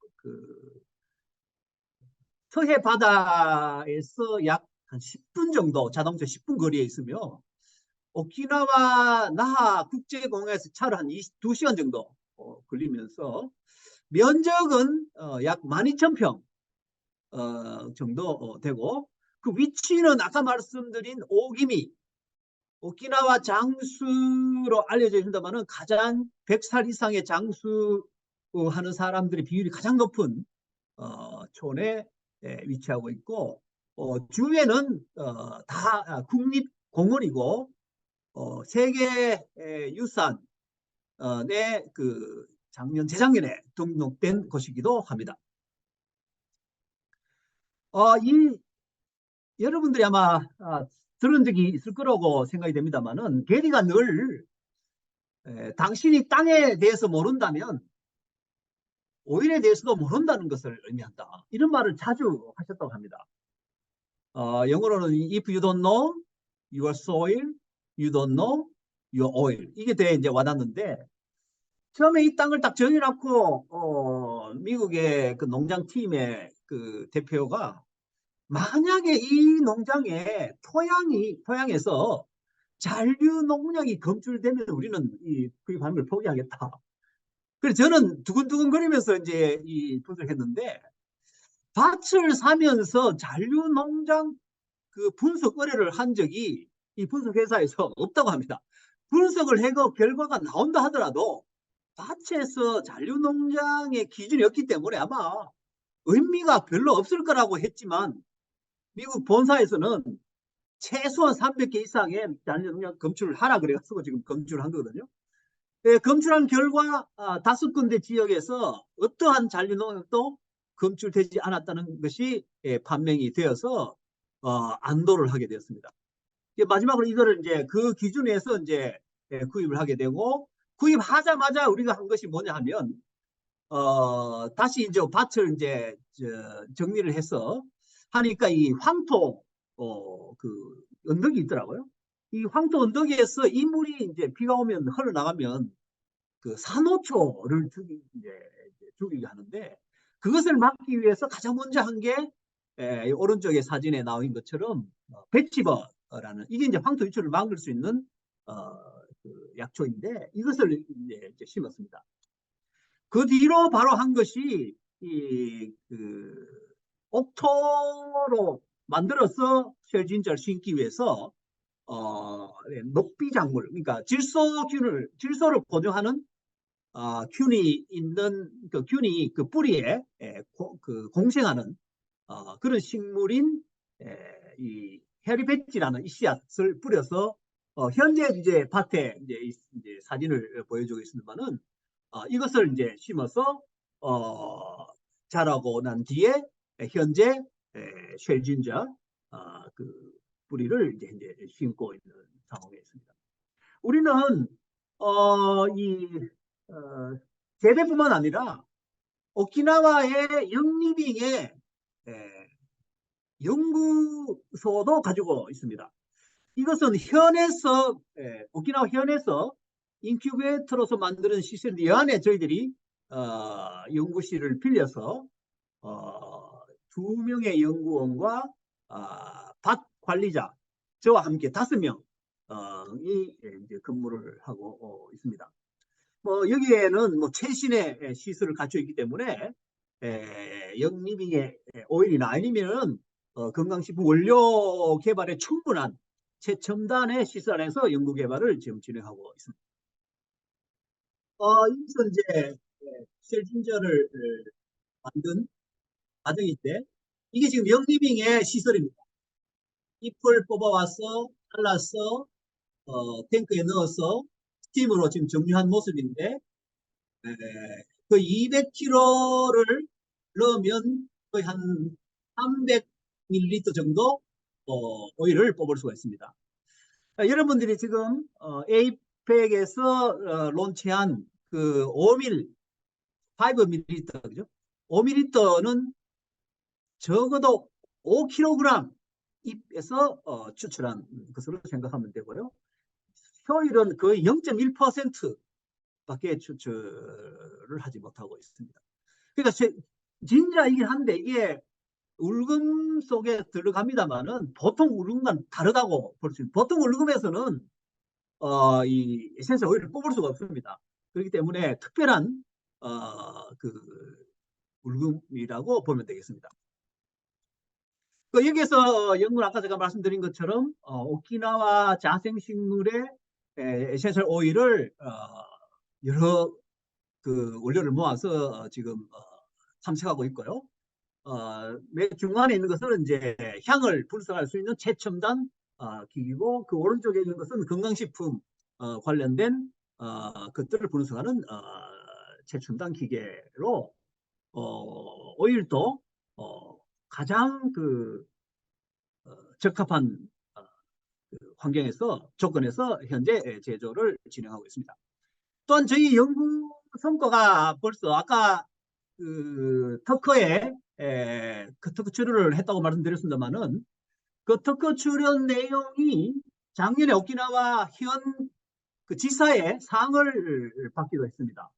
서해 바다에서 약 한 10분 정도 자동차 10분 거리에 있으며 오키나와 나하 국제공항에서 차로 한 2시간 정도 걸리면서 면적은 약 12,000평 정도 되고 그 위치는 아까 말씀드린 오기미 오키나와 장수로 알려져 있습니다만은 가장 100살 이상의 장수하는 사람들의 비율이 가장 높은 촌에 위치하고 있고 주위에는 다 국립공원이고 세계 유산에 그 재작년에 등록된 곳이기도 합니다. 여러분들이 아마 들은 적이 있을 거라고 생각이 됩니다만은 게리가 늘 당신이 땅에 대해서 모른다면 오일에 대해서도 모른다는 것을 의미한다. 이런 말을 자주 하셨다고 합니다. 영어로는 if you don't know your soil, you don't know your oil. 이게 되게 이제 와닿는데, 처음에 이 땅을 딱 정해놓고 미국의 그 농장팀의 그 대표가 만약에 이 농장의 토양에서 잔류 농약이 검출되면 우리는 이 구입하는 걸 포기하겠다. 그래서 저는 두근두근거리면서 이제 이 분석했는데, 밭을 사면서 잔류 농장 그 분석 의뢰를 한 적이 이 분석 회사에서 없다고 합니다. 분석을 해서 결과가 나온다 하더라도 밭에서 잔류 농장의 기준이 없기 때문에 아마 의미가 별로 없을 거라고 했지만, 미국 본사에서는 최소한 300개 이상의 잔류 농장 검출을 하라 그래가지고 지금 검출을 한 거거든요. 예, 검출한 결과 5군데 지역에서 어떠한 잔류 농약도 검출되지 않았다는 것이 판명이 되어서 안도를 하게 되었습니다. 마지막으로 이거를 이제 그 기준에서 이제 구입을 하게 되고, 구입하자마자 우리가 한 것이 뭐냐 하면 다시 이제 밭을 이제 정리를 해서 하니까 이 황토 그 언덕이 있더라고요. 이 황토 언덕에서 이 물이 이제 비가 오면 흘러나가면 그 산호초를 죽이게 하는데, 그것을 막기 위해서 가장 먼저 한 게 오른쪽에 사진에 나온 것처럼 배치버라는, 이게 이제 황토 유출을 막을 수 있는 그 약초인데, 이것을 이제 심었습니다. 그 뒤로 바로 한 것이 그 옥토로 만들어서 쉘진저를 심기 위해서 녹비작물, 그러니까 질소를 보존하는 균이 있는 그 균이 그 뿌리에 그 공생하는 그런 식물인 이 헤리베지라는 이 씨앗을 뿌려서 현재 이제 밭에 이제 사진을 보여주고 있습니다만은 이것을 이제 심어서 자라고 난 뒤에 현재 쉘진저 그 뿌리를 이제 심고 있는 상황에 있습니다. 우리는 이 재배뿐만 아니라 오키나와의 영리빙의 연구소도 가지고 있습니다. 이것은 오키나와 현에서 인큐베이터로서 만드는 시스템인데, 이 안에 저희들이 연구실을 빌려서 2명의 연구원과 밭 관리자, 저와 함께 5명이 이제 근무를 하고 있습니다. 여기에는 최신의 시설을 갖추어 있기 때문에 영리빙의 오일이나 아니면 건강식품 원료 개발에 충분한 최첨단의 시설 안에서 연구 개발을 지금 진행하고 있습니다. 여기서 이제 셀진저를 만든 과정인데, 이게 지금 영리빙의 시설입니다. 잎을 뽑아와서 잘라서 탱크에 넣어서 스팀으로 지금 정류한 모습인데, 그 200kg를 넣으면 거의 한 300ml 정도 오일을 뽑을 수가 있습니다. 여러분들이 지금 에이펙에서 론치한 그 5ml, 5ml, 그죠? 5ml는 적어도 5kg 잎에서 추출한 것으로 생각하면 되고요. 효율은 거의 0.1% 밖에 추출을 하지 못하고 있습니다. 그러니까 진짜이긴 한데, 이게 울금 속에 들어갑니다만은 보통 울금과는 다르다고 볼 수 있습니다. 보통 울금에서는 이 에센셜 오일을 뽑을 수가 없습니다. 그렇기 때문에 특별한 그 울금이라고 보면 되겠습니다. 여기에서 연구는 아까 제가 말씀드린 것처럼 오키나와 자생식물의 에센셜 오일을 여러 그 원료를 모아서 지금 탐색하고 있고요. 맨 중간에 있는 것은 이제 향을 분석할 수 있는 최첨단 기기고, 그 오른쪽에 있는 것은 건강식품 관련된 것들을 분석하는 최첨단 기계로 오일도 가장 그 적합한 환경에서 조건에서 현재 제조를 진행하고 있습니다. 또한 저희 연구 성과가 벌써 아까 그 터커에 그 터커 치료를 했다고 말씀드렸습니다만은, 그 특허 출연 내용이 작년에 오키나와 현 그 지사의 상을 받기도 했습니다.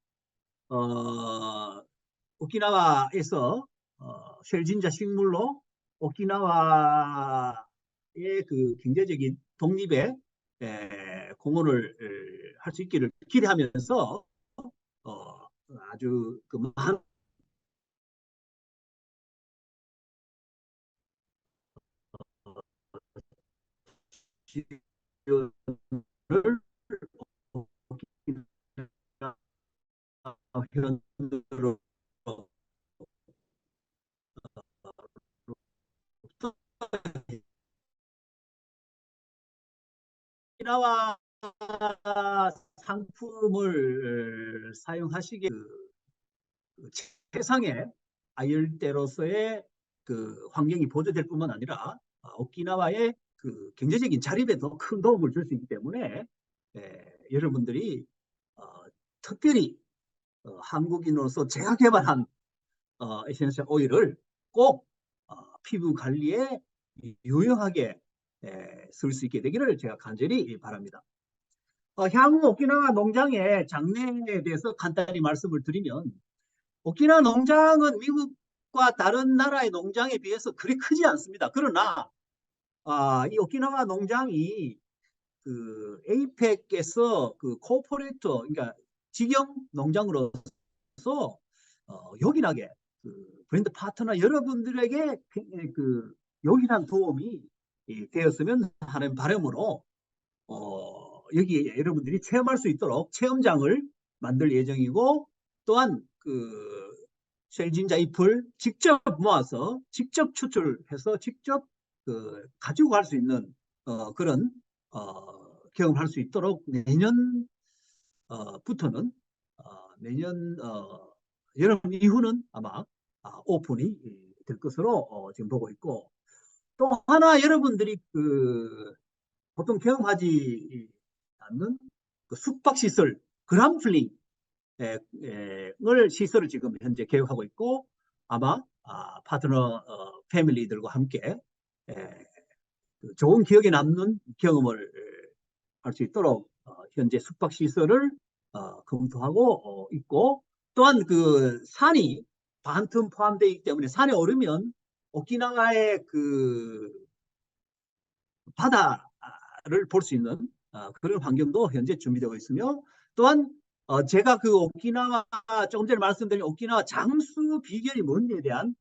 오키나와에서 쉘진자 식물로 오키나와의 그 경제적인 독립에 공헌을 할 수 있기를 기대하면서 어, 아주 그 많은 지원을 현으로 오키나와 상품을 사용하시기에 그 최상의 아열대로서의 그 환경이 보조될 뿐만 아니라 오키나와의 그 경제적인 자립에도 큰 도움을 줄 수 있기 때문에 여러분들이 특별히 한국인으로서 제가 개발한 에센셜 오일을 꼭 피부 관리에 유용하게 쓸 수 있게 되기를 제가 간절히 바랍니다. 향후 오키나와 농장의 장래에 대해서 간단히 말씀을 드리면 오키나와 농장은 미국과 다른 나라의 농장에 비해서 그리 크지 않습니다. 그러나 이 오키나와 농장이 그 에이펙에서 그 코퍼레이터, 그러니까 직영 농장으로서 요긴하게 그 브랜드 파트너 여러분들에게 그 요긴한 도움이 되었으면 하는 바람으로 여기 여러분들이 체험할 수 있도록 체험장을 만들 예정이고, 또한 그 셀진자 잎을 직접 모아서 직접 추출해서 직접 그 가지고 갈 수 있는 그런 경험할 수 있도록 내년부터는 내년 여름 이후는 아마 오픈이 될 것으로 지금 보고 있고, 또 하나 여러분들이 그 보통 경험하지 않는 그 숙박시설 그랑플링 시설을 지금 현재 계획하고 있고, 아마 파트너 패밀리들과 함께 그 좋은 기억에 남는 경험을 할 수 있도록 현재 숙박시설을 검토하고 있고, 또한 그 산이 반틈 포함되어 있기 때문에 산에 오르면 오키나와의 그 바다를 볼 수 있는 그런 환경도 현재 준비되고 있으며, 또한 제가 그 오키나와 조금 전에 말씀드린 오키나와 장수 비결이 뭔지에 대한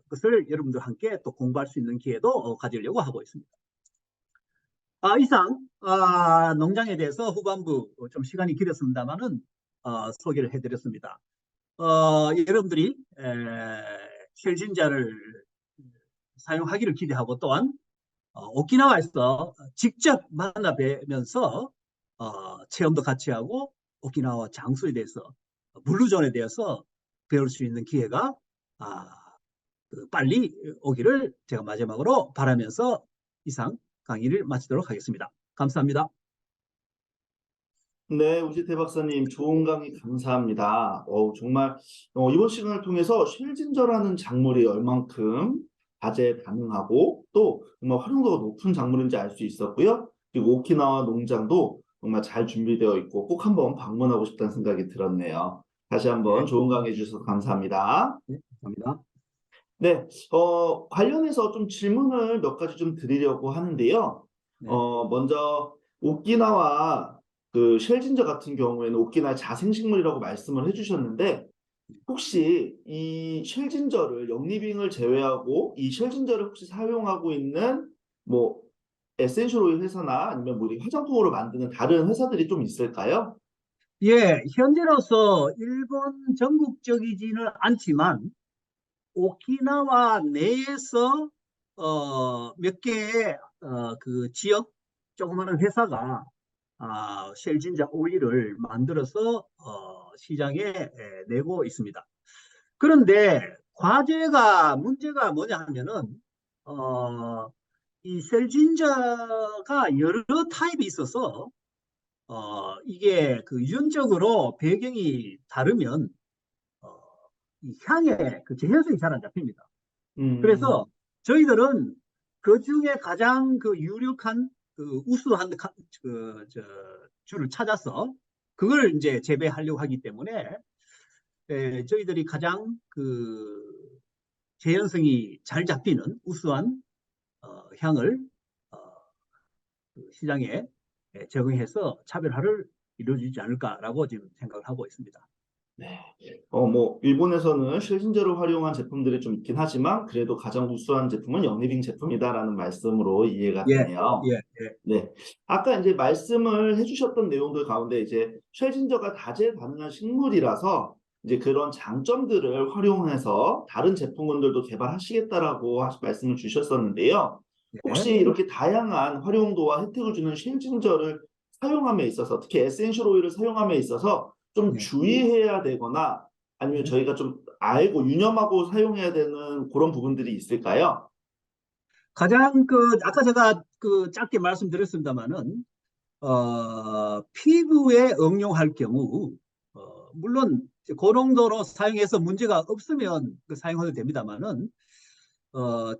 것을 여러분들과 함께 또 공부할 수 있는 기회도 가지려고 하고 있습니다. 이상 농장에 대해서 후반부 좀 시간이 길었습니다만은 소개를 해드렸습니다. 여러분들이 쉘진자를 사용하기를 기대하고, 또한 오키나와에서 직접 만나 뵈면서 체험도 같이 하고 오키나와 장소에 대해서, 물루존에 대해서 배울 수 있는 기회가 빨리 오기를 제가 마지막으로 바라면서 이상 강의를 마치도록 하겠습니다. 감사합니다. 네, 우지태 박사님 좋은 강의 감사합니다. 정말 이번 시간을 통해서 쉘진저라는 작물이 얼만큼 다재다능하고 또 정말 활용도가 높은 작물인지 알 수 있었고요. 그리고 오키나와 농장도 정말 잘 준비되어 있고 꼭 한번 방문하고 싶다는 생각이 들었네요. 다시 한번 네, 좋은 강의 해주셔서 감사합니다. 네, 감사합니다. 네, 관련해서 좀 질문을 몇 가지 좀 드리려고 하는데요. 네. 먼저 오키나와 그 쉘진저 같은 경우에는 오키나와 자생식물이라고 말씀을 해주셨는데 혹시 이 쉘진저를 영리빙을 제외하고 이 쉘진저를 혹시 사용하고 있는 뭐 에센셜 오일 회사나 아니면 뭐 이렇게 화장품으로 만드는 다른 회사들이 좀 있을까요? 예, 현재로서 일본 전국적이지는 않지만 오키나와 내에서 몇 개의 그 지역 조그마한 회사가 쉘진자 오일을 만들어서 시장에 내고 있습니다. 그런데 문제가 뭐냐 하면은 이 셀진자가 여러 타입이 있어서 이게 그 유전적으로 배경이 다르면 어, 이 향의 그 재현성이 잘 안 잡힙니다. 음, 그래서 저희들은 그 중에 가장 그 유력한 그 우수한 줄을 찾아서 그걸 이제 재배하려고 하기 때문에 저희들이 가장 그 재현성이 잘 잡히는 우수한 향을 어, 그 시장에 적용해서 차별화를 이루어지지 않을까라고 지금 생각을 하고 있습니다. 네. 뭐, 일본에서는 실진제를 활용한 제품들이 좀 있긴 하지만, 그래도 가장 우수한 제품은 영리빙 제품이다라는 말씀으로 이해가 예, 되네요. 예, 예, 네. 아까 이제 말씀을 해주셨던 내용들 가운데 이제 쉘진저가 다재 다능한 식물이라서 이제 그런 장점들을 활용해서 다른 제품군들도 개발하시겠다라고 말씀을 주셨었는데요. 혹시 예, 이렇게 다양한 활용도와 혜택을 주는 쉘진저를 사용함에 있어서 특히 에센셜 오일을 사용함에 있어서 좀 예, 주의해야 되거나 아니면 예. 저희가 좀 알고 유념하고 사용해야 되는 그런 부분들이 있을까요? 가장 그 아까 제가 그 짧게 말씀드렸습니다마는 피부에 응용할 경우 물론 고농도로 사용해서 문제가 없으면 그 사용해도 됩니다만은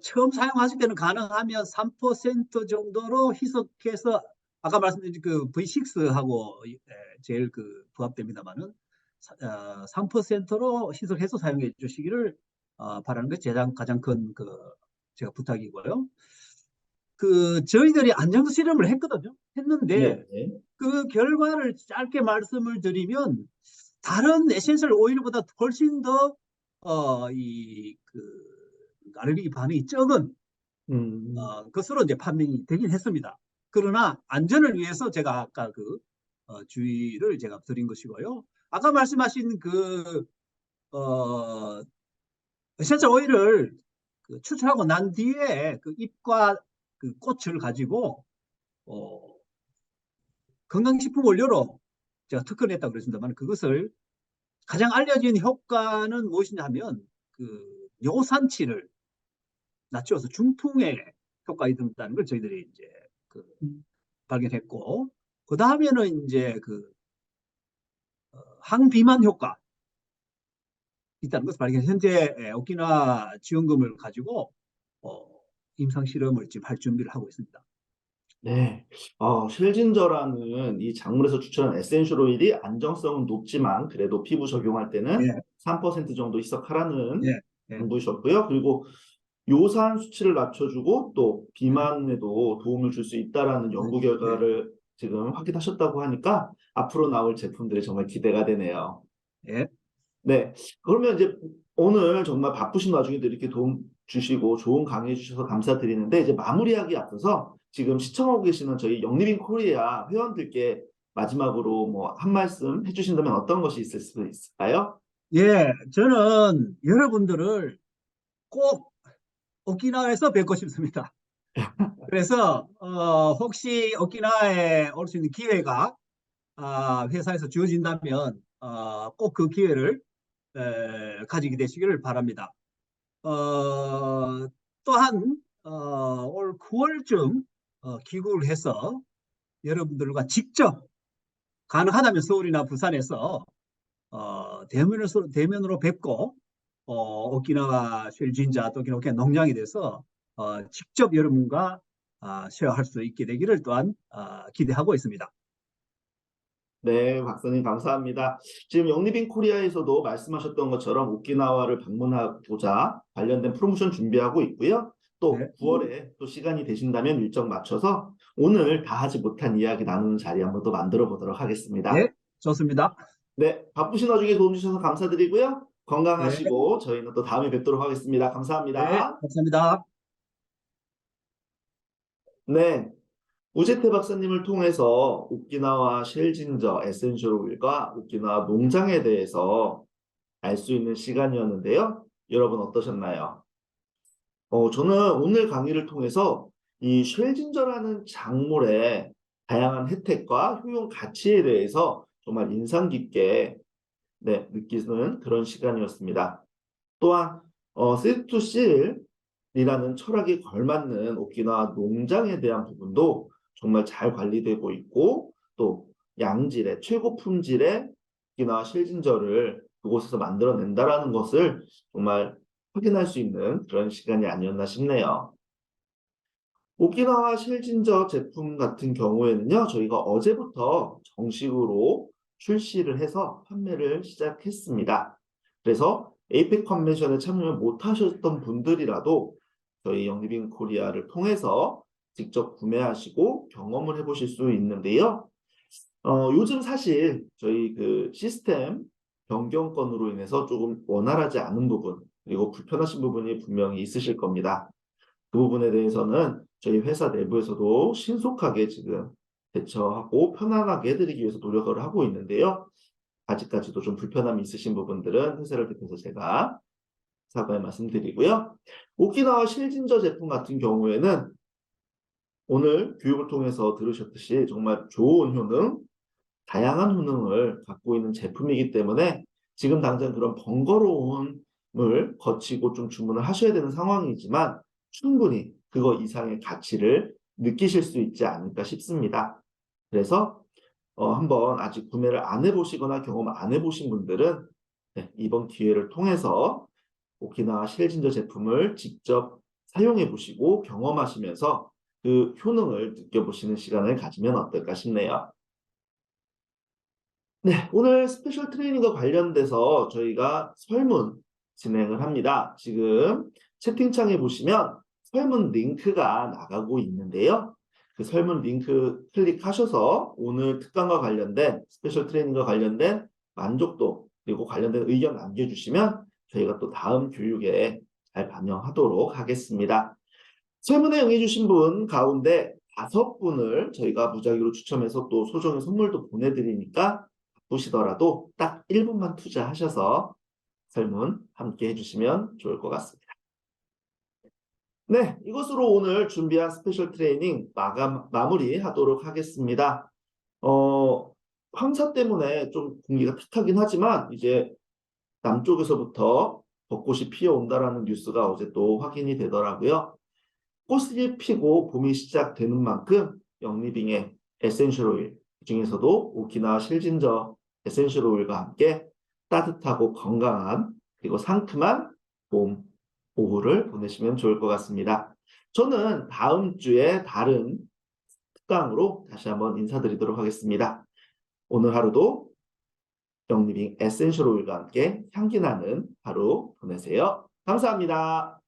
처음 사용하실 때는 가능하면 3% 정도로 희석해서 아까 말씀드린 그 V6하고 제일 그 부합됩니다만은 3%로 희석해서 사용해 주시기를 바라는 게 가장 큰 그 제가 부탁이고요. 그 저희들이 안정도 실험을 했거든요. 네. 했는데 그 결과를 짧게 말씀을 드리면 다른 에센셜 오일보다 훨씬 더 이 그 알레르기 반응이 적은 음, 것으로 이제 판명이 되긴 했습니다. 그러나 안전을 위해서 제가 아까 그 주의를 제가 드린 것이고요. 아까 말씀하신 그 어, 에센셜 오일을 그 추출하고 난 뒤에 그 잎과 그 꽃을 가지고 어, 건강식품 원료로 제가 특허냈다고 그랬습니다만 그것을 가장 알려진 효과는 무엇이냐 하면 그 요산치를 낮춰서 중풍에 효과가 있다는 걸 저희들이 이제 그 발견했고 그 다음에는 이제 그 항비만 효과 있다는 것을 발견해서 현재 오키나와 지원금을 가지고 어, 임상 실험을 지금 할 준비를 하고 있습니다. 네. 실진저라는 이 작물에서 추출한 에센셜 오일이 안정성은 높지만 그래도 피부 적용할 때는 예, 3% 정도 희석하라는 예, 예, 정보이셨고요. 그리고 요산 수치를 낮춰주고 또 예, 비만에도 도움을 줄 수 있다라는 연구 예, 결과를 지금 확인하셨다고 하니까 앞으로 나올 제품들이 정말 기대가 되네요. 예, 네. 그러면 이제 오늘 정말 바쁘신 와중에도 이렇게 도움 주시고 좋은 강의 해주셔서 감사드리는데 이제 마무리하기 앞서서 지금 시청하고 계시는 저희 영리빙 코리아 회원들께 마지막으로 뭐 한 말씀 해주신다면 어떤 것이 있을 수 있을까요? 예. 저는 여러분들을 꼭 오키나와에서 뵙고 싶습니다. 그래서 혹시 오키나와에 올 수 있는 기회가 회사에서 주어진다면 꼭 그 기회를 가지게 되시기를 바랍니다. 또한 올 9월쯤 귀국을 해서 여러분들과 직접 가능하다면 서울이나 부산에서 대면으로 뵙고 오키나와 쉘진자 또 오키나와 농장에 대해서 직접 여러분과 쉐어할 수 있게 되기를 또한 기대하고 있습니다. 네, 박사님 감사합니다. 지금 영리빙 코리아에서도 말씀하셨던 것처럼 오키나와를 방문하고자 관련된 프로모션 준비하고 있고요. 또 네, 9월에 또 시간이 되신다면 일정 맞춰서 오늘 다 하지 못한 이야기 나누는 자리 한번 또 만들어 보도록 하겠습니다. 네, 좋습니다. 네, 바쁘신 와중에 도움 주셔서 감사드리고요. 네, 건강하시고 저희는 또 다음에 뵙도록 하겠습니다. 네, 감사합니다. 감사합니다. 네, 우제테 박사님을 통해서 오키나와 쉘진저 에센셜 오일과 오키나와 농장에 대해서 알 수 있는 시간이었는데요. 여러분 어떠셨나요? 저는 오늘 강의를 통해서 이 쉘진저라는 작물의 다양한 혜택과 효용 가치에 대해서 정말 인상 깊게 네, 느끼는 그런 시간이었습니다. 또한 C2C이라는 철학에 걸맞는 오키나와 농장에 대한 부분도 정말 잘 관리되고 있고 또 양질의 최고 품질의 오키나와 실진저를 그곳에서 만들어낸다라는 것을 정말 확인할 수 있는 그런 시간이 아니었나 싶네요. 오키나와 실진저 제품 같은 경우에는요, 저희가 어제부터 정식으로 출시를 해서 판매를 시작했습니다. 그래서 에이펙 컨벤션에 참여 못하셨던 분들이라도 저희 영리빙 코리아를 통해서 직접 구매하시고 경험을 해보실 수 있는데요. 요즘 사실 저희 그 시스템 변경건으로 인해서 조금 원활하지 않은 부분, 그리고 불편하신 부분이 분명히 있으실 겁니다. 그 부분에 대해서는 저희 회사 내부에서도 신속하게 지금 대처하고 편안하게 해드리기 위해서 노력을 하고 있는데요. 아직까지도 좀 불편함이 있으신 부분들은 회사를 대표해서 제가 사과의 말씀드리고요. 오키나와 실진저 제품 같은 경우에는 오늘 교육을 통해서 들으셨듯이 정말 좋은 효능, 다양한 효능을 갖고 있는 제품이기 때문에 지금 당장 그런 번거로움을 거치고 좀 주문을 하셔야 되는 상황이지만 충분히 그거 이상의 가치를 느끼실 수 있지 않을까 싶습니다. 그래서 한번 아직 구매를 안 해보시거나 경험 안 해보신 분들은 네, 이번 기회를 통해서 오키나와 실진저 제품을 직접 사용해 보시고 경험하시면서 그 효능을 느껴보시는 시간을 가지면 어떨까 싶네요. 네, 오늘 스페셜 트레이닝과 관련돼서 저희가 설문 진행을 합니다. 지금 채팅창에 보시면 설문 링크가 나가고 있는데요. 그 설문 링크 클릭하셔서 오늘 특강과 관련된 스페셜 트레이닝과 관련된 만족도 그리고 관련된 의견 남겨주시면 저희가 또 다음 교육에 잘 반영하도록 하겠습니다. 설문에 응해주신 분 가운데 5분을 저희가 무작위로 추첨해서 또 소정의 선물도 보내드리니까 바쁘시더라도 딱 1분만 투자하셔서 설문 함께 해주시면 좋을 것 같습니다. 네, 이것으로 오늘 준비한 스페셜 트레이닝 마무리하도록 하겠습니다. 황사 때문에 좀 공기가 탁하긴 하지만 이제 남쪽에서부터 벚꽃이 피어온다라는 뉴스가 어제 또 확인이 되더라고요. 꽃이 피고 봄이 시작되는 만큼 영리빙의 에센셜 오일, 그중에서도 오키나와 실진저 에센셜 오일과 함께 따뜻하고 건강한 그리고 상큼한 봄 오후를 보내시면 좋을 것 같습니다. 저는 다음 주에 다른 특강으로 다시 한번 인사드리도록 하겠습니다. 오늘 하루도 영리빙 에센셜 오일과 함께 향기 나는 하루 보내세요. 감사합니다.